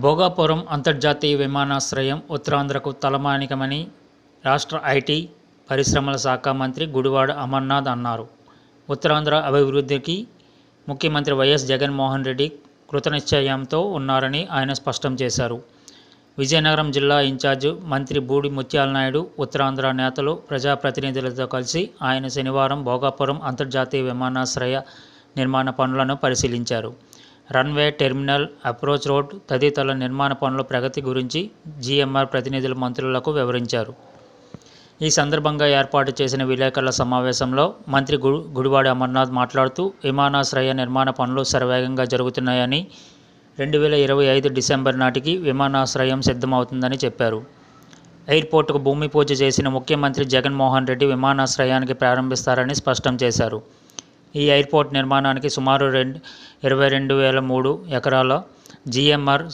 భోగాపురం అంతర్జాతీయ విమానాశ్రయం ఉత్తరాంధ్రకు తలమానికమని రాష్ట్ర ఐటీ, పరిశ్రమల శాఖ మంత్రి గుడివాడ అమర్నాథ్ అన్నారు. ఉత్తరాంధ్ర అభివృద్ధికి ముఖ్యమంత్రి వైఎస్ జగన్మోహన్ రెడ్డి కృతనిశ్చయంతో ఉన్నారని ఆయన స్పష్టం చేశారు. విజయనగరం జిల్లా ఇన్ఛార్జ్ మంత్రి బూడి ముత్యాల నాయుడు, ఉత్తరాంధ్ర నేతలు, ప్రజాప్రతినిధులతో కలిసి ఆయన శనివారం భోగాపురం అంతర్జాతీయ విమానాశ్రయ నిర్మాణ పనులను పరిశీలించారు. రన్వే, టెర్మినల్, అప్రోచ్ రోడ్ తదితర నిర్మాణ పనుల ప్రగతి గురించి జీఎంఆర్ ప్రతినిధులు మంత్రులకు వివరించారు. ఈ సందర్భంగా ఏర్పాటు చేసిన విలేకరుల సమావేశంలో మంత్రి గుడివాడ అమర్నాథ్ మాట్లాడుతూ, విమానాశ్రయ నిర్మాణ పనులు శరవేగంగా జరుగుతున్నాయని, 2025 డిసెంబర్ నాటికి విమానాశ్రయం సిద్ధమవుతుందని చెప్పారు. ఎయిర్పోర్టుకు భూమి పూజ చేసిన ముఖ్యమంత్రి జగన్మోహన్ రెడ్డి విమానాశ్రయానికి ప్రారంభిస్తారని స్పష్టం చేశారు. ఈ ఎయిర్పోర్ట్ నిర్మాణానికి సుమారు 22,003 ఎకరాల జీఎంఆర్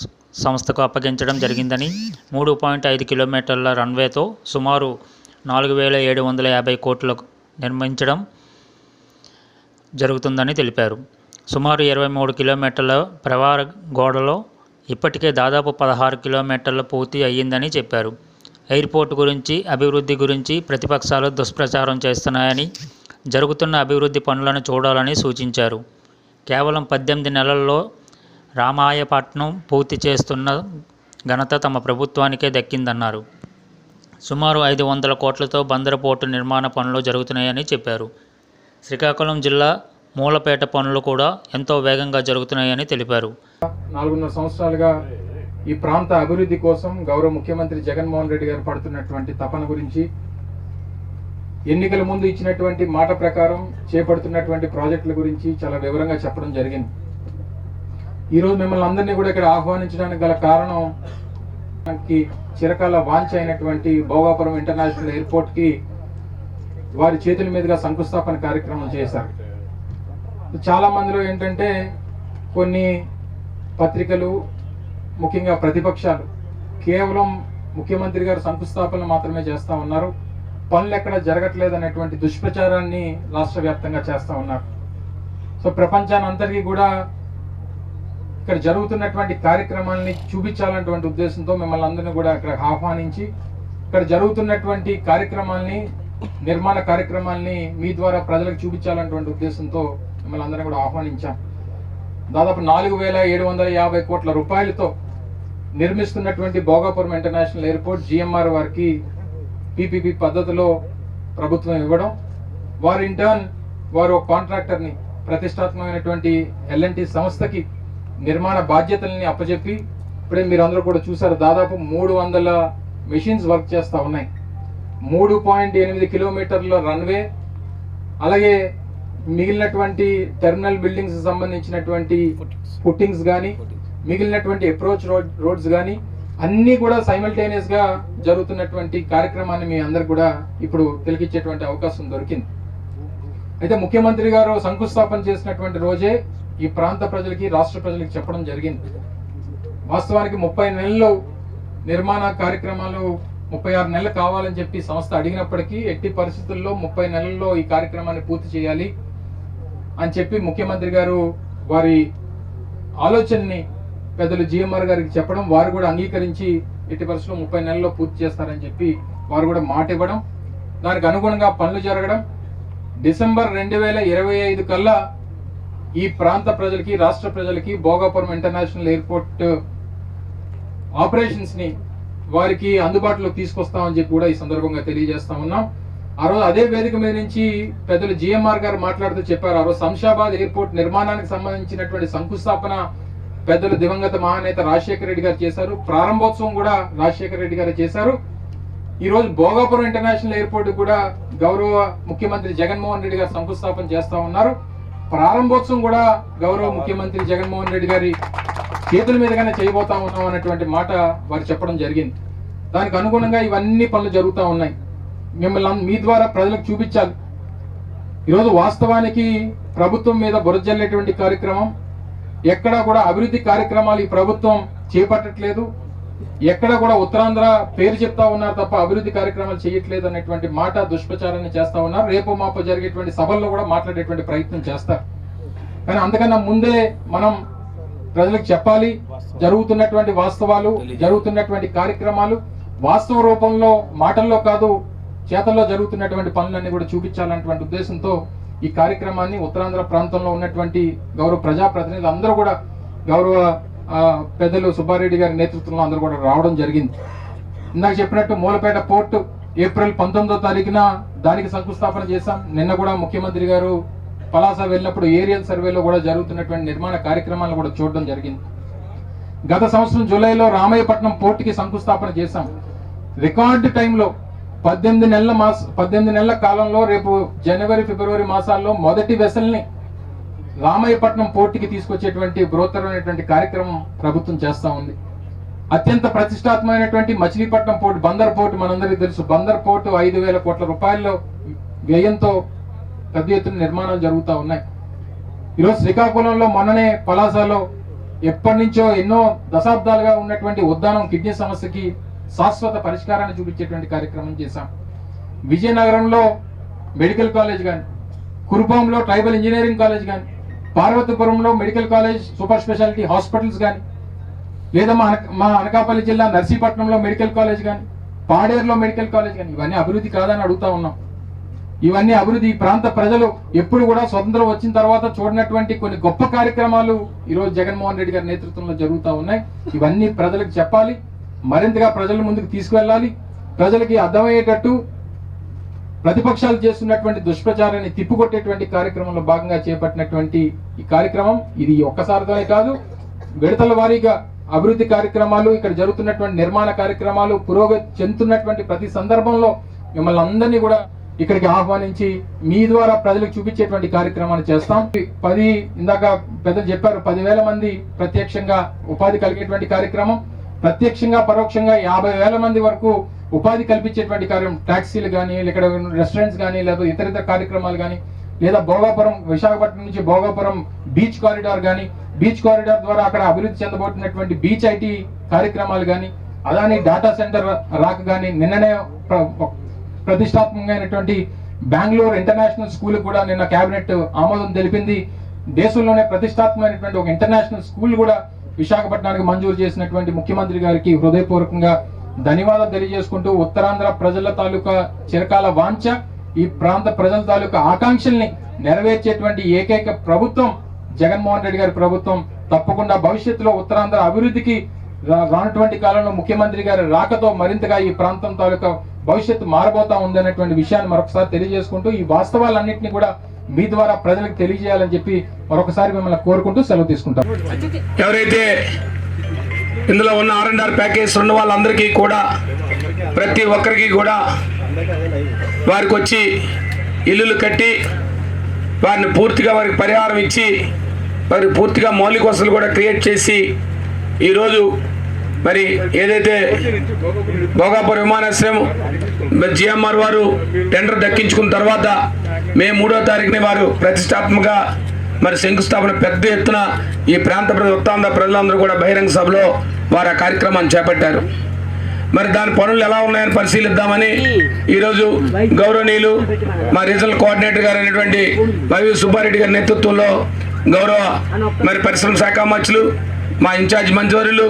సంస్థకు అప్పగించడం జరిగిందని, 3.5 కిలోమీటర్ల రన్వేతో సుమారు 4,750 కోట్లకు నిర్మించడం జరుగుతుందని తెలిపారు. సుమారు 23 కిలోమీటర్ల ప్రవార గోడలో ఇప్పటికే దాదాపు 16 కిలోమీటర్లు పూర్తి అయ్యిందని చెప్పారు. ఎయిర్పోర్టు గురించి, అభివృద్ధి గురించి ప్రతిపక్షాలు దుష్ప్రచారం చేస్తున్నాయని, జరుగుతున్న అభివృద్ధి పనులను చూడాలని సూచించారు. కేవలం 18 నెలల్లో రామాయపట్నం పూర్తి చేస్తున్న ఘనత తమ ప్రభుత్వానికే దక్కిందన్నారు. సుమారు 500 కోట్లతో బందరు పోర్టు నిర్మాణ పనులు జరుగుతున్నాయని చెప్పారు. శ్రీకాకుళం జిల్లా మూలపేట పనులు కూడా ఎంతో వేగంగా జరుగుతున్నాయని తెలిపారు. 4.5 సంవత్సరాలుగా ఈ ప్రాంత అభివృద్ధి కోసం గౌరవ ముఖ్యమంత్రి జగన్మోహన్ రెడ్డి గారు పడుతున్నటువంటి తపన గురించి, ఎన్నికల ముందు ఇచ్చినటువంటి మాట ప్రకారం చేపడుతున్నటువంటి ప్రాజెక్టుల గురించి చాలా వివరంగా చెప్పడం జరిగింది. ఈరోజు మిమ్మల్ని అందరినీ కూడా ఇక్కడ ఆహ్వానించడానికి గల కారణం, మనకి చిరకాల వాంఛ అయినటువంటి భోగాపురం ఇంటర్నేషనల్ ఎయిర్పోర్ట్కి వారి చేతుల మీదుగా శంకుస్థాపన కార్యక్రమం చేశారు. చాలా మందిలో ఏంటంటే కొన్ని పత్రికలు, ముఖ్యంగా ప్రతిపక్షాలు కేవలం ముఖ్యమంత్రి గారు శంకుస్థాపన మాత్రమే చేస్తూ ఉన్నారు, పనులు ఎక్కడ జరగట్లేదు అనేటువంటి దుష్ప్రచారాన్ని రాష్ట్ర వ్యాప్తంగా చేస్తూ ఉన్నారు. సో ప్రపంచాన్ని అందరికీ కూడా ఇక్కడ జరుగుతున్నటువంటి కార్యక్రమాలని చూపించాలన్నటువంటి ఉద్దేశంతో మిమ్మల్ని అందరినీ కూడా ఇక్కడ ఆహ్వానించి, ఇక్కడ జరుగుతున్నటువంటి కార్యక్రమాల్ని, నిర్మాణ కార్యక్రమాల్ని మీ ద్వారా ప్రజలకు చూపించాలన్నటువంటి ఉద్దేశంతో మిమ్మల్ని అందరినీ కూడా ఆహ్వానించాం. దాదాపు 4,750 కోట్ల రూపాయలతో నిర్మిస్తున్నటువంటి భోగాపురం ఇంటర్నేషనల్ ఎయిర్పోర్ట్ జీఎంఆర్ వారికి పీపీపీ పద్ధతిలో ప్రభుత్వం ఇవ్వడం, వారు ఇంటర్న్ వారు కాంట్రాక్టర్ని, ప్రతిష్టాత్మకమైనటువంటి ఎల్ఎన్టీ సంస్థకి నిర్మాణ బాధ్యతల్ని అప్పచెప్పి, ఇప్పుడే మీరు అందరూ కూడా చూసారు, దాదాపు 300 మెషిన్స్ వర్క్ చేస్తూ ఉన్నాయి. 3.8 కిలోమీటర్ల రన్వే, అలాగే మిగిలినటువంటి టెర్మినల్ బిల్డింగ్స్ సంబంధించినటువంటి ఫుట్టింగ్స్ కానీ, మిగిలినటువంటి అప్రోచ్ రోడ్స్ కానీ అన్నీ కూడా సైమల్టేనియస్ గా జరుగుతున్నటువంటి కార్యక్రమాన్ని మీ అందరికి కూడా ఇప్పుడు తెలికిచ్చేటువంటి అవకాశం దొరికింది. అయితే ముఖ్యమంత్రి గారు శంకుస్థాపన చేసినటువంటి రోజే ఈ ప్రాంత ప్రజలకి, రాష్ట్ర ప్రజలకి చెప్పడం జరిగింది. వాస్తవానికి 30 నెలలు నిర్మాణ కార్యక్రమాలు 36 నెలలు కావాలని చెప్పి సంస్థ అడిగినప్పటికీ, ఎట్టి పరిస్థితుల్లో 30 నెలల్లో ఈ కార్యక్రమాన్ని పూర్తి చేయాలి అని చెప్పి ముఖ్యమంత్రి గారు వారి ఆలోచనని పెద్దలు జీఎంఆర్ గారికి చెప్పడం, వారు కూడా అంగీకరించి ఎట్టి పరిస్థితుల్లో 30 నెలల్లో పూర్తి చేస్తారని చెప్పి వారు కూడా మాట ఇవ్వడం, దానికి అనుగుణంగా పనులు జరగడం, డిసెంబర్ 2025 కల్లా ఈ ప్రాంత ప్రజలకి, రాష్ట్ర ప్రజలకి భోగాపురం ఇంటర్నేషనల్ ఎయిర్పోర్ట్ ఆపరేషన్స్ ని వారికి అందుబాటులో తీసుకొస్తామని చెప్పి కూడా ఈ సందర్భంగా తెలియజేస్తా ఉన్నాం. ఆ రోజు అదే వేదిక మీద నుంచి పెద్దలు జీఎంఆర్ గారు మాట్లాడుతూ చెప్పారు, ఆ రోజు శంషాబాద్ ఎయిర్పోర్ట్ నిర్మాణానికి సంబంధించినటువంటి శంకుస్థాపన పెద్దలు దివంగత మహానేత రాజశేఖర రెడ్డి గారు చేశారు, ప్రారంభోత్సవం కూడా రాజశేఖర రెడ్డి గారు చేశారు. ఈ రోజు భోగాపురం ఇంటర్నేషనల్ ఎయిర్పోర్ట్ కూడా గౌరవ ముఖ్యమంత్రి జగన్మోహన్ రెడ్డి గారు శంకుస్థాపన చేస్తా ఉన్నారు. ప్రారంభోత్సవం కూడా గౌరవ ముఖ్యమంత్రి జగన్మోహన్ రెడ్డి గారి చేతుల మీదుగానే చేయబోతా ఉన్నాం అనేటువంటి మాట వారు చెప్పడం జరిగింది. దానికి అనుగుణంగా ఇవన్నీ పనులు జరుగుతూ ఉన్నాయి. మిమ్మల్ని మీ ద్వారా ప్రజలకు చూపించాలి. ఈరోజు వాస్తవానికి ప్రభుత్వం మీద బురజల్లేటువంటి కార్యక్రమం, ఎక్కడా కూడా అభివృద్ధి కార్యక్రమాలు ఈ ప్రభుత్వం చేపట్టట్లేదు, ఎక్కడ కూడా ఉత్తరాంధ్ర పేరు చెప్తా ఉన్నారు తప్ప అభివృద్ధి కార్యక్రమాలు చేయట్లేదు అనేటువంటి మాట దుష్ప్రచారాన్ని చేస్తా ఉన్నారు. రేపు మాపో జరిగేటువంటి సభల్లో కూడా మాట్లాడేటువంటి ప్రయత్నం చేస్తారు. కానీ అంతకన్నా ముందే మనం ప్రజలకు చెప్పాలి. జరుగుతున్నటువంటి వాస్తవాలు, జరుగుతున్నటువంటి కార్యక్రమాలు వాస్తవ రూపంలో, మాటల్లో కాదు చేతల్లో జరుగుతున్నటువంటి పనులన్నీ కూడా చూపించాలన్నటువంటి ఉద్దేశంతో ఈ కార్యక్రమాన్ని ఉత్తరాంధ్ర ప్రాంతంలో ఉన్నటువంటి గౌరవ ప్రజాప్రతినిధులు అందరూ కూడా, గౌరవ పెద్దలు సుబ్బారెడ్డి గారి నేతృత్వంలో అందరూ కూడా రావడం జరిగింది. ఇందాక చెప్పినట్టు మూలపేట పోర్టు ఏప్రిల్ 19వ తారీఖున దానికి శంకుస్థాపన చేశాం. నిన్న కూడా ముఖ్యమంత్రి గారు పలాస వెళ్ళినప్పుడు ఏరియల్ సర్వేలో కూడా జరుగుతున్నటువంటి నిర్మాణ కార్యక్రమాలను కూడా చూడడం జరిగింది. గత సంవత్సరం జూలైలో రామాయపట్నం పోర్టుకి శంకుస్థాపన చేశాం. రికార్డు టైంలో 18 నెలల కాలంలో రేపు జనవరి ఫిబ్రవరి మాసాల్లో మొదటి వెసల్ని రామాయపట్నం పోర్టుకి తీసుకొచ్చేటువంటి బృహత్తరమైనటువంటి కార్యక్రమం ప్రభుత్వం చేస్తా ఉంది. అత్యంత ప్రతిష్టాత్మకమైనటువంటి మచిలీపట్నం పోర్టు, బందర్ పోర్టు మనందరికీ తెలుసు. బందర్ పోర్టు 5,000 కోట్ల రూపాయల్లో వ్యయంతో పెద్ద ఎత్తున నిర్మాణాలు జరుగుతూ ఉన్నాయి. ఈరోజు శ్రీకాకుళంలో, మొన్ననే పలాసలో ఎప్పటి నుంచో ఎన్నో దశాబ్దాలుగా ఉన్నటువంటి ఉద్దానం కిడ్నీ సమస్యకి శాశ్వత పరిష్కారాన్ని చూపించేటువంటి కార్యక్రమం చేశాం. విజయనగరంలో మెడికల్ కాలేజ్ కానీ, కురుపాంలో ట్రైబల్ ఇంజనీరింగ్ కాలేజ్ కానీ, పార్వతీపురంలో medical college super speciality hospitals కానీ, లేదా మా అనకాపల్లి జిల్లా నర్సీపట్నంలో మెడికల్ కాలేజ్ కానీ, పాడేరులో మెడికల్ కాలేజ్ కానీ, ఇవన్నీ అభివృద్ధి కాదని అడుగుతా ఉన్నాం. ఇవన్నీ అభివృద్ధి. ఈ ప్రాంత ప్రజలు ఎప్పుడు కూడా స్వతంత్రం వచ్చిన తర్వాత చూడనటువంటి కొన్ని గొప్ప కార్యక్రమాలు ఈరోజు జగన్మోహన్ రెడ్డి గారి నేతృత్వంలో జరుగుతూ ఉన్నాయి. ఇవన్నీ ప్రజలకు చెప్పాలి, మరింతగా ప్రజల ముందుకు తీసుకువెళ్ళాలి. ప్రజలకి అర్థమయ్యేటట్టు ప్రతిపక్షాలు చేస్తున్నటువంటి దుష్ప్రచారాన్ని తిప్పుకొట్టేటువంటి కార్యక్రమంలో భాగంగా చేపట్టినటువంటి ఈ కార్యక్రమం ఇది ఒక్కసారితోనే కాదు, విడతల వారీగా అభివృద్ధి కార్యక్రమాలు, ఇక్కడ జరుగుతున్నటువంటి నిర్మాణ కార్యక్రమాలు, పురోగతి చెందుతున్నటువంటి ప్రతి సందర్భంలో మిమ్మల్ని అందరినీ కూడా ఇక్కడికి ఆహ్వానించి మీ ద్వారా ప్రజలకు చూపించేటువంటి కార్యక్రమాన్ని చేస్తాం. ఇందాక పెద్దలు చెప్పారు, 10,000 మంది ప్రత్యక్షంగా ఉపాధి కలిగేటువంటి కార్యక్రమం, ప్రత్యక్షంగా పరోక్షంగా 50,000 మంది వరకు ఉపాధి కల్పించేటువంటి కార్యక్రమం. ట్యాక్సీలు కానీ, ఇక్కడ రెస్టారెంట్స్ కానీ, లేదా ఇతర కార్యక్రమాలు కానీ, లేదా భోగాపురం, విశాఖపట్నం నుంచి భోగాపురం బీచ్ కారిడార్ కానీ, బీచ్ కారిడార్ ద్వారా అక్కడ అభివృద్ధి చెందబోతున్నటువంటి బీచ్ ఐటీ కార్యక్రమాలు కానీ, అదాని డేటా సెంటర్ రాక్ కానీ, నిన్ననే ప్రతిష్టాత్మకమైనటువంటి బెంగళూరు ఇంటర్నేషనల్ స్కూల్ కూడా నిన్న కేబినెట్ ఆమోదం తెలిపింది. దేశంలోనే ప్రతిష్టాత్మకమైనటువంటి ఒక ఇంటర్నేషనల్ స్కూల్ కూడా విశాఖపట్నానికి మంజూరు చేసినటువంటి ముఖ్యమంత్రి గారికి హృదయపూర్వకంగా ధన్యవాదాలు తెలియజేసుకుంటూ, ఉత్తరాంధ్ర ప్రజల తాలూకా చిరకాల వాంఛ, ఈ ప్రాంత ప్రజల తాలూకా ఆకాంక్షల్ని నెరవేర్చేటువంటి ఏకైక ప్రభుత్వం జగన్మోహన్ రెడ్డి గారి ప్రభుత్వం. తప్పకుండా భవిష్యత్తులో ఉత్తరాంధ్ర అభివృద్ధికి రానటువంటి కాలంలో ముఖ్యమంత్రి గారి రాకతో మరింతగా ఈ ప్రాంతం తాలూకా భవిష్యత్తు మారబోతా ఉందనేటువంటి విషయాన్ని మరొకసారి తెలియజేసుకుంటూ, ఈ వాస్తవాలన్నింటినీ కూడా మీ ద్వారా ప్రజలకు తెలియజేయాలని చెప్పి మరొకసారి మిమ్మల్ని కోరుకుంటూ సెలవు తీసుకుంటాం. ఎవరైతే ఇందులో ఉన్న R&R ప్యాకేజ్ ఉన్న వాళ్ళందరికీ కూడా, ప్రతి ఒక్కరికి కూడా వారికి వచ్చి ఇల్లులు కట్టి వారిని పూర్తిగా వారికి పరిహారం ఇచ్చి వారికి పూర్తిగా మౌలిక వసతులు కూడా క్రియేట్ చేసి ఈరోజు మరి ఏదైతే భోగాపురం విమానాశ్రయం GMR వారు టెండర్ దక్కించుకున్న తర్వాత మే 3వ తారీఖున వారు ప్రతిష్టాత్మక మరి శంకుస్థాపన పెద్ద ఎత్తున ఈ ప్రాంత ఉత్తరాంధ్ర ప్రజలందరూ కూడా బహిరంగ సభలో వారు ఆ కార్యక్రమాన్ని చేపట్టారు. మరి దాని పనులు ఎలా ఉన్నాయని పరిశీలిద్దామని ఈరోజు గౌరవనీయులు మా రీజనల్ కోఆర్డినేటర్ గారు అయినటువంటి వైవి సుబ్బారెడ్డి గారి నేతృత్వంలో గౌరవ మరి పరిశ్రమ శాఖ మంత్రులు, మా ఇన్ఛార్జ్ మంత్రివర్యులు,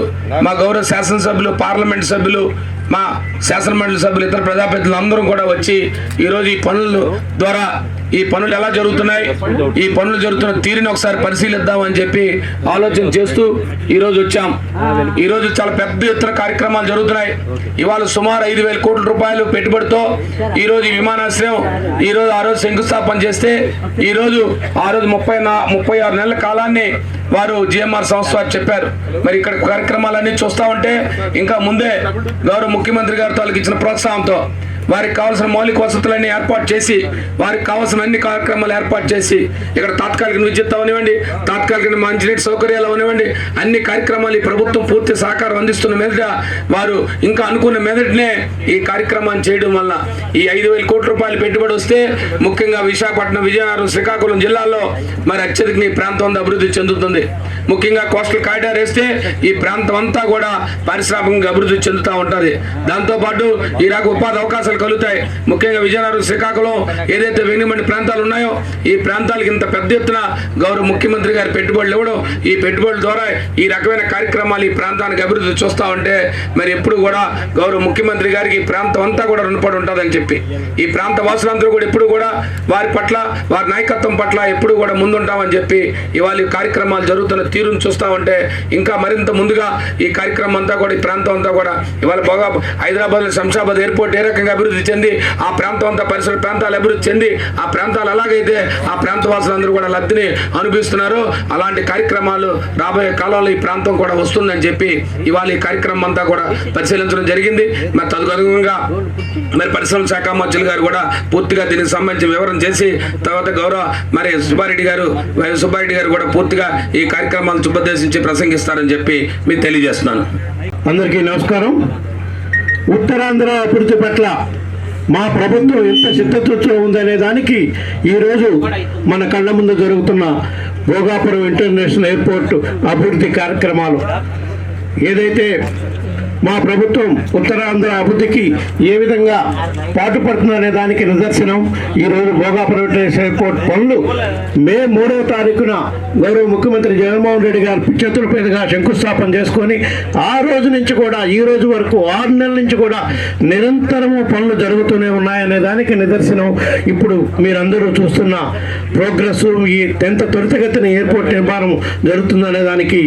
మా గౌరవ శాసనసభ్యులు, పార్లమెంట్ సభ్యులు, మా శాసనమండలి సభ్యులు, ఇతర ప్రజాప్రతినిధులు అందరం కూడా వచ్చి ఈరోజు ఈ పనుల ద్వారా ఈ పనులు ఎలా జరుగుతున్నాయి, ఈ పనులు జరుగుతున్న తీరుని ఒకసారి పరిశీలిద్దామని చెప్పి ఆలోచన చేస్తూ ఈరోజు వచ్చాం. ఈరోజు చాలా పెద్ద ఎత్తున కార్యక్రమాలు జరుగుతున్నాయి. ఇవాళ సుమారు 5,000 కోట్ల రూపాయలు పెట్టుబడితో ఈరోజు ఈ విమానాశ్రయం ఈరోజు ఆ రోజు శంకుస్థాపన చేస్తే ఈరోజు ఆ రోజు 36 నెలల కాలాన్ని వారు GMR సంస్థ వారు చెప్పారు. మరి ఇక్కడ కార్యక్రమాలన్నీ చూస్తూ ఉంటే ఇంకా ముందే గౌరవ ముఖ్యమంత్రి గారు తాలూకు ఇచ్చిన ప్రోత్సాహంతో వారికి కావాల్సిన మౌలిక వసతులన్నీ ఏర్పాటు చేసి, వారికి కావాల్సిన అన్ని కార్యక్రమాలు ఏర్పాటు చేసి, ఇక్కడ తాత్కాలిక విద్యుత్ అవనివ్వండి, తాత్కాలిక మంచినీటి సౌకర్యాలు అవనివ్వండి, అన్ని కార్యక్రమాలు ఈ ప్రభుత్వం పూర్తి సహకారం అందిస్తున్న మీదట వారు ఇంకా అనుకున్న మీదటనే ఈ కార్యక్రమాన్ని చేయడం వల్ల ఈ 5,000 కోట్ల రూపాయలు పెట్టుబడి వస్తే ముఖ్యంగా విశాఖపట్నం, విజయనగరం, శ్రీకాకుళం జిల్లాల్లో మరి అత్యధిక ఈ ప్రాంతం అభివృద్ధి చెందుతుంది. ముఖ్యంగా కోస్టల్ కారిడార్ వేస్తే ఈ ప్రాంతం అంతా కూడా పారిశ్రామికంగా అభివృద్ధి చెందుతూ ఉంటుంది. దాంతోపాటు ఈ రకం ఉపాధి అవకాశాలు అవకాశాలు కలుగుతాయి. ముఖ్యంగా విజయనగరం, శ్రీకాకుళం ఏదైతే వెనుకబడిన ప్రాంతాలు ఉన్నాయో ఈ ప్రాంతాలకు ఇంత పెద్ద ఎత్తున గౌరవ ముఖ్యమంత్రి గారి పెట్టుబడులు ఇవ్వడం, ఈ పెట్టుబడుల ద్వారా ఈ రకమైన కార్యక్రమాలు ఈ ప్రాంతానికి అభివృద్ధి చూస్తూ ఉంటే మరి ఎప్పుడు కూడా గౌరవ ముఖ్యమంత్రి గారికి ఈ ప్రాంతం అంతా కూడా రుణపడి ఉంటుందని చెప్పి ఈ ప్రాంత వాసులందరూ కూడా ఎప్పుడు కూడా వారి పట్ల, వారి నాయకత్వం పట్ల ఎప్పుడు కూడా ముందుంటామని చెప్పి ఇవాళ ఈ కార్యక్రమాలు జరుగుతున్న తీరును చూస్తూ ఉంటే ఇంకా మరింత ముందుగా ఈ కార్యక్రమం అంతా కూడా ఈ ప్రాంతం అంతా కూడా ఇవాళ బాగా హైదరాబాద్ శంషాబాద్ ఎయిర్పోర్ట్ ఏ రకంగా అభివృద్ధి చెంది ఆ ప్రాంతం అంతా పరిసర ప్రాంతాలు అభివృద్ధి చెంది ఆ ప్రాంతాలు ఎలాగైతే ఆ ప్రాంత వాసులందరూ కూడా లబ్ధిని అనుభవిస్తున్నారో అలాంటి కార్యక్రమాలు రాబోయే కాలంలో ఈ ప్రాంతం కూడా వస్తుందని చెప్పి ఇవాళ ఈ కార్యక్రమం అంతా కూడా పరిశీలించడం జరిగింది. మరి తదనుగుణంగా మరి పరిశ్రమల శాఖ మంత్రులు గారు కూడా పూర్తిగా దీనికి సంబంధించి వివరణ చేసి తర్వాత గౌరవ మరి సుబ్బారెడ్డి గారు కూడా పూర్తిగా ఈ కార్యక్రమాలను శుభోద్దేశించి ప్రసంగిస్తారని చెప్పి మీకు తెలియజేస్తున్నాను. అందరికీ నమస్కారం. ఉత్తరాంధ్ర అభివృద్ధి పట్ల మా ప్రభుత్వం ఎంత చిత్తశుద్ధితో ఉందనే దానికి ఈరోజు మన కళ్ళ ముందు జరుగుతున్న భోగాపురం ఇంటర్నేషనల్ ఎయిర్పోర్ట్ అభివృద్ధి కార్యక్రమాలు ఏదైతే మా ప్రభుత్వం ఉత్తరాంధ్ర అభివృద్ధికి ఏ విధంగా పాటుపడుతుందనే దానికి నిదర్శనం ఈరోజు భోగాపురం ఇంటర్నేషనల్ ఎయిర్పోర్ట్ పనులు మే 3వ తారీఖున గౌరవ ముఖ్యమంత్రి జగన్మోహన్ రెడ్డి గారు చేతుల మీదుగా శంకుస్థాపన చేసుకొని ఆ రోజు నుంచి కూడా ఈ రోజు వరకు 6 నెలల నుంచి కూడా నిరంతరము పనులు జరుగుతూనే ఉన్నాయనే దానికి నిదర్శనం ఇప్పుడు మీరందరూ చూస్తున్న ప్రోగ్రెస్. ఈ ఎంత త్వరితగతిన ఎయిర్పోర్ట్ నిర్మాణం జరుగుతుందనే దానికి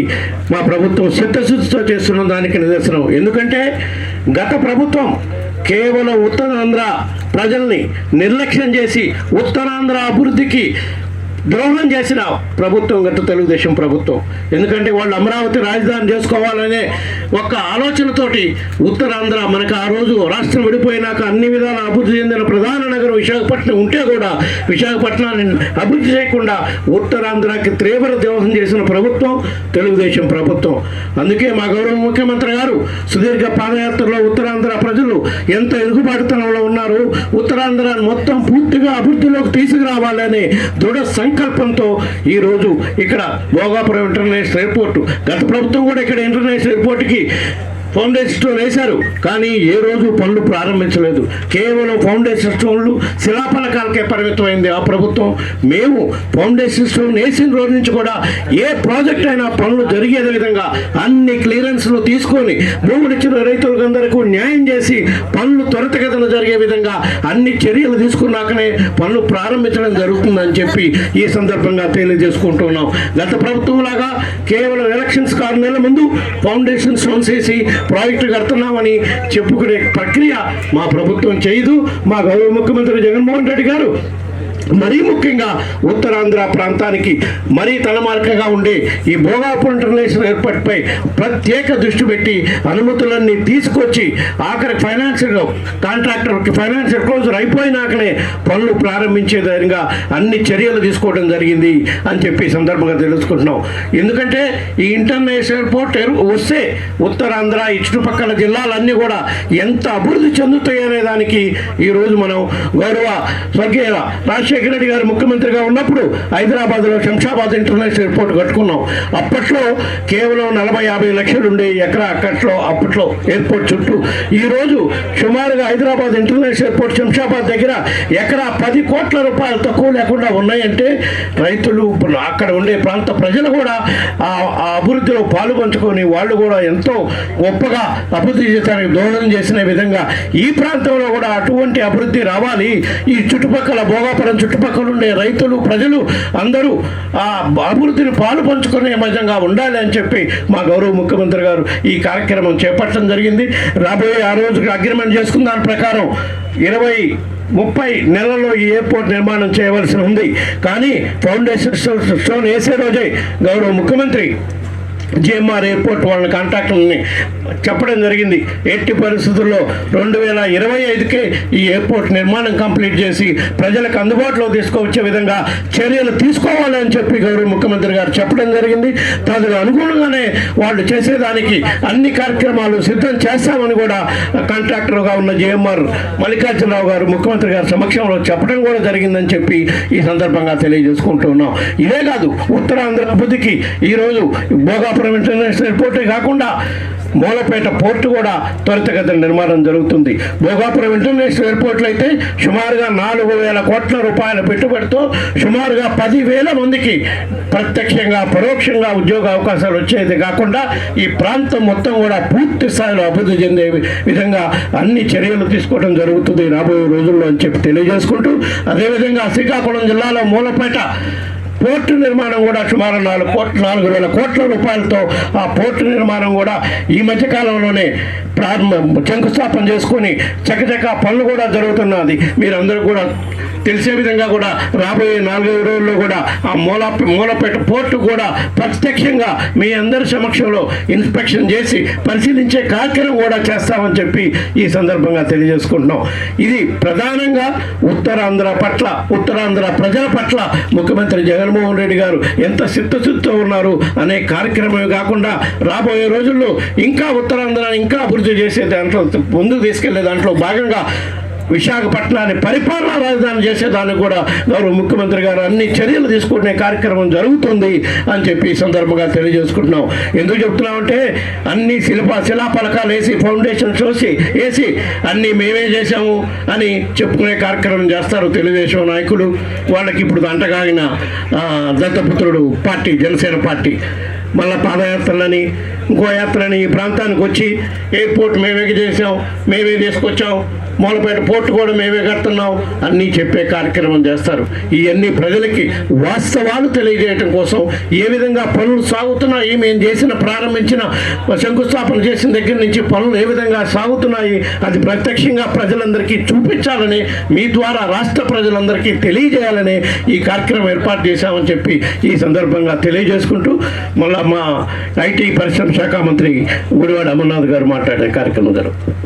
మా ప్రభుత్వం చిత్తశుద్ధితో చేస్తున్న దానికి నిదర్శనం. ఎందుకంటే గత ప్రభుత్వం కేవలం ఉత్తరాంధ్ర ప్రజల్ని నిర్లక్ష్యం చేసి ఉత్తరాంధ్ర అభివృద్ధికి ద్రోహం చేసిన ప్రభుత్వం గత తెలుగుదేశం ప్రభుత్వం. ఎందుకంటే వాళ్ళు అమరావతి రాజధాని చేసుకోవాలనే ఒక ఆలోచనతోటి ఉత్తరాంధ్ర మనకు ఆ రోజు రాష్ట్రం విడిపోయినాక అన్ని విధాల అభివృద్ధి చెందిన ప్రధాన నగరం విశాఖపట్నం ఉంటే కూడా విశాఖపట్నాన్ని అభివృద్ధి చేయకుండా ఉత్తరాంధ్రకి తీవ్ర ద్రోహం చేసిన ప్రభుత్వం తెలుగుదేశం ప్రభుత్వం. అందుకే మా గౌరవ ముఖ్యమంత్రి గారు సుదీర్ఘ పాదయాత్రలో ఉత్తరాంధ్ర ప్రజలు ఎంత ఎదుగుబాటుతనంలో ఉన్నారు, ఉత్తరాంధ్రాన్ని మొత్తం పూర్తిగా అభివృద్ధిలోకి తీసుకురావాలనే దృఢ సంకల్పంతో ఈరోజు ఇక్కడ భోగాపురం ఇంటర్నేషనల్ ఎయిర్పోర్ట్, గత ప్రభుత్వం కూడా ఇక్కడ ఇంటర్నేషనల్ ఎయిర్పోర్ట్కి ఫౌండేషన్ స్టోన్ వేశారు, కానీ ఏ రోజు పనులు ప్రారంభించలేదు. కేవలం ఫౌండేషన్ స్టోన్లు శిలాఫలకాలకే పరిమితమైంది ఆ ప్రభుత్వం. మేము ఫౌండేషన్ స్టోన్ వేసిన రోజు నుంచి కూడా ఏ ప్రాజెక్ట్ అయినా పనులు జరిగే విధంగా అన్ని క్లియరెన్స్లు తీసుకొని భూములు ఇచ్చిన రైతులందరికీ న్యాయం చేసి పనులు త్వరితగతిన జరిగే విధంగా అన్ని చర్యలు తీసుకున్నాకనే పనులు ప్రారంభించడం జరుగుతుందని చెప్పి ఈ సందర్భంగా తెలియజేసుకుంటున్నాం. గత ప్రభుత్వం లాగా కేవలం ఎలక్షన్స్ 6 నెలల ముందు ఫౌండేషన్ స్టోన్స్ వేసి ప్రాజెక్టు కడుతున్నామని చెప్పుకునే ప్రక్రియ మా ప్రభుత్వం చేయదు. మా గౌరవ ముఖ్యమంత్రి జగన్మోహన్ రెడ్డి గారు మరీ ముఖ్యంగా ఉత్తరాంధ్ర ప్రాంతానికి మరీ తలమార్కగా ఉండే ఈ భోగాపురం ఇంటర్నేషనల్ ఎయిర్పోర్ట్పై ప్రత్యేక దృష్టి పెట్టి అనుమతులన్నీ తీసుకొచ్చి ఆఖరి ఫైనాన్షియల్ కాంట్రాక్టర్కి ఫైనాన్షియల్ క్లోజర్ అయిపోయినాకనే పనులు ప్రారంభించే విధంగా అన్ని చర్యలు తీసుకోవడం జరిగింది అని చెప్పి సందర్భంగా తెలుసుకుంటున్నాం. ఎందుకంటే ఈ ఇంటర్నేషనల్ ఎయిర్పోర్ట్ వస్తే ఉత్తరాంధ్ర ఈ చుట్టుపక్కల జిల్లాలన్నీ కూడా ఎంత అభివృద్ధి చెందుతాయి అనే దానికి ఈరోజు మనం గౌరవ స్వర్గీయ రాజశేఖర రెడ్డి గారు ముఖ్యమంత్రిగా ఉన్నప్పుడు హైదరాబాద్లో శంషాబాద్ ఇంటర్నేషనల్ ఎయిర్పోర్ట్ కట్టుకున్నాం. అప్పట్లో కేవలం 40-50 లక్షలు ఉండే ఎకరా అక్కట్లో అప్పట్లో ఎయిర్పోర్ట్ చుట్టూ. ఈరోజు సుమారుగా హైదరాబాద్ ఇంటర్నేషనల్ ఎయిర్పోర్ట్ శంషాబాద్ దగ్గర ఎకరా 10 కోట్ల రూపాయలు తక్కువ లేకుండా ఉన్నాయంటే రైతులు అక్కడ ఉండే ప్రాంత ప్రజలు కూడా ఆ అభివృద్ధిలో పాలు పంచుకొని వాళ్ళు కూడా ఎంతో గొప్పగా అభివృద్ధి చేయడానికి దోహదం చేసిన విధంగా ఈ ప్రాంతంలో కూడా అటువంటి అభివృద్ధి రావాలి. ఈ చుట్టుపక్కల భోగాపురం చుట్టుపక్కల ఉండే రైతులు ప్రజలు అందరూ ఆ అభివృద్ధిని పాలు పంచుకునే విధంగా ఉండాలి అని చెప్పి మా గౌరవ ముఖ్యమంత్రి గారు ఈ కార్యక్రమం చేపట్టడం జరిగింది. రాబోయే ఆ రోజుకి అగ్రిమెంట్ చేసుకున్న దాని ప్రకారం 20-30 నెలల్లో ఈ ఎయిర్పోర్ట్ నిర్మాణం చేయవలసి ఉంది. కానీ ఫౌండేషన్ స్టోన్ వేసే రోజే గౌరవ ముఖ్యమంత్రి జిఎంఆర్ ఎయిర్పోర్ట్ వాళ్ళ కాంట్రాక్టర్ని చెప్పడం జరిగింది, ఎట్టి పరిస్థితుల్లో 2025కే ఈ ఎయిర్పోర్ట్ నిర్మాణం కంప్లీట్ చేసి ప్రజలకు అందుబాటులో తీసుకువచ్చే విధంగా చర్యలు తీసుకోవాలని చెప్పి గౌరవ ముఖ్యమంత్రి గారు చెప్పడం జరిగింది. తదుకు అనుగుణంగానే వాళ్ళు చేసేదానికి అన్ని కార్యక్రమాలు సిద్ధం చేస్తామని కూడా కాంట్రాక్టర్గా ఉన్న జిఎంఆర్ మల్లికార్జునరావు గారు ముఖ్యమంత్రి గారి సమక్షంలో చెప్పడం కూడా జరిగిందని చెప్పి ఈ సందర్భంగా తెలియజేసుకుంటున్నాం. ఇదే కాదు, ఉత్తరాంధ్ర అభివృద్ధికి ఈరోజు భోగాపురం ఇంటర్నేషనల్ ఎయిర్పోర్టే కాకుండా మూలపేట పోర్టు కూడా త్వరితగతిన నిర్మాణం జరుగుతుంది. భోగాపురం ఇంటర్నేషనల్ ఎయిర్పోర్ట్లో అయితే సుమారుగా 4,000 కోట్ల రూపాయల పెట్టుబడితో సుమారుగా 10,000 మందికి ప్రత్యక్షంగా పరోక్షంగా ఉద్యోగ అవకాశాలు వచ్చేది కాకుండా ఈ ప్రాంతం మొత్తం కూడా పూర్తి స్థాయిలో అభివృద్ధి చెందే విధంగా అన్ని చర్యలు తీసుకోవడం జరుగుతుంది రాబోయే రోజుల్లో అని చెప్పి తెలియజేసుకుంటూ, అదేవిధంగా శ్రీకాకుళం జిల్లాలో మూలపేట పోర్టు నిర్మాణం కూడా సుమారు 4,000 కోట్ల రూపాయలతో ఆ పోర్టు నిర్మాణం కూడా ఈ మధ్యకాలంలోనే శంకుస్థాపన చేసుకొని చకచకా పనులు కూడా జరుగుతున్నది. మీరందరూ కూడా తెలిసే విధంగా కూడా రాబోయే 4-5 రోజుల్లో కూడా ఆ మూలపేట పోర్టు కూడా ప్రత్యక్షంగా మీ అందరి సమక్షంలో ఇన్స్పెక్షన్ చేసి పరిశీలించే కార్యక్రమం కూడా చేస్తామని చెప్పి ఈ సందర్భంగా తెలియజేసుకుంటున్నాం. ఇది ప్రధానంగా ఉత్తరాంధ్ర ప్రజల పట్ల ముఖ్యమంత్రి జగన్మోహన్ రెడ్డి గారు ఎంత చిత్తశుద్ధితో ఉన్నారు అనే కార్యక్రమమే కాకుండా రాబోయే రోజుల్లో ఇంకా ఉత్తరాంధ్రాన్ని ఇంకా అభివృద్ధి చేసే దాంట్లో ముందుకు తీసుకెళ్లే దాంట్లో భాగంగా విశాఖపట్నాన్ని పరిపాలనా రాజధాని చేసేదానికి కూడా గౌరవ ముఖ్యమంత్రి గారు అన్ని చర్యలు తీసుకునే కార్యక్రమం జరుగుతుంది అని చెప్పి ఈ సందర్భంగా తెలియజేసుకుంటున్నాం. ఎందుకు చెప్తున్నామంటే అన్ని శిలాఫలకాలు వేసి ఫౌండేషన్ వేసి అన్నీ మేమే చేశాము అని చెప్పుకునే కార్యక్రమం చేస్తారు తెలుగుదేశం నాయకులు. వాళ్ళకి ఇప్పుడు అంటగాగిన దత్తపుత్రుడు పార్టీ జనసేన పార్టీ మళ్ళీ పాదయాత్రలని ఇంకో యాత్రని ఈ ప్రాంతానికి వచ్చి ఎయిర్పోర్ట్ మేమే చేసాం, మేమే తీసుకొచ్చాం, మూలపేట పోర్టు కూడా మేమే కడుతున్నాం అన్నీ చెప్పే కార్యక్రమం చేస్తారు. ఇవన్నీ ప్రజలకి వాస్తవాలు తెలియజేయటం కోసం ఏ విధంగా పనులు సాగుతున్నాయి, మేము ప్రారంభించిన శంకుస్థాపన చేసిన దగ్గర నుంచి పనులు ఏ విధంగా సాగుతున్నాయి అది ప్రత్యక్షంగా ప్రజలందరికీ చూపించాలని, మీ ద్వారా రాష్ట్ర ప్రజలందరికీ తెలియజేయాలని ఈ కార్యక్రమం ఏర్పాటు చేశామని చెప్పి ఈ సందర్భంగా తెలియజేసుకుంటూ మళ్ళీ మా ఐటీ పరిశ్రమ శాఖ మంత్రి గుడివాడ అమర్నాథ్ గారు మాట్లాడే కార్యక్రమం జరుగుతుంది.